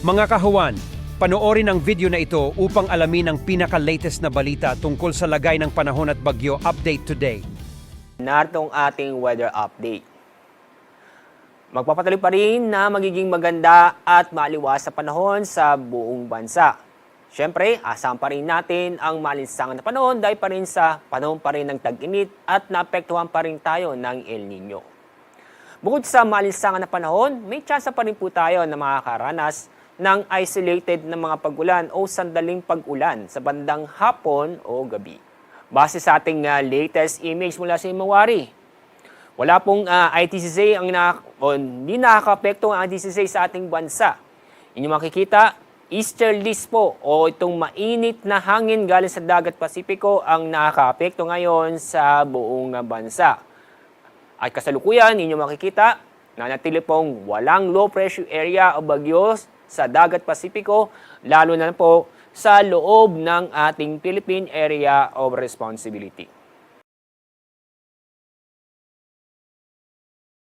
Mga kahuwan, panoorin ang video na ito upang alamin ang pinaka-latest na balita tungkol sa lagay ng panahon at bagyo update today. Narito ang ating weather update. Magpapatuloy pa rin na magiging maganda at maaliwas sa panahon sa buong bansa. Siyempre, asahan pa rin natin ang malinsangan na panahon dahil pa rin sa panahon pa rin ng tag-init at naapektuhan pa rin tayo ng El Nino. Bukod sa malinsangan na panahon, may tsansa pa rin po tayo na makakaranas ng isolated na mga pag-ulan o sandaling pag-ulan sa bandang hapon o gabi. Base sa ating latest image mula sa Himawari, wala pong ITCZ hindi nakaka-apekto ang ITCZ sa ating bansa. Inyong makikita, easterlies po o itong mainit na hangin galing sa dagat Pasipiko ang nakaka-apekto ngayon sa buong bansa. At kasalukuyan, inyong makikita, nanatili pong walang low pressure area o bagyo sa dagat Pasipiko, lalo na po sa loob ng ating Philippine Area of Responsibility.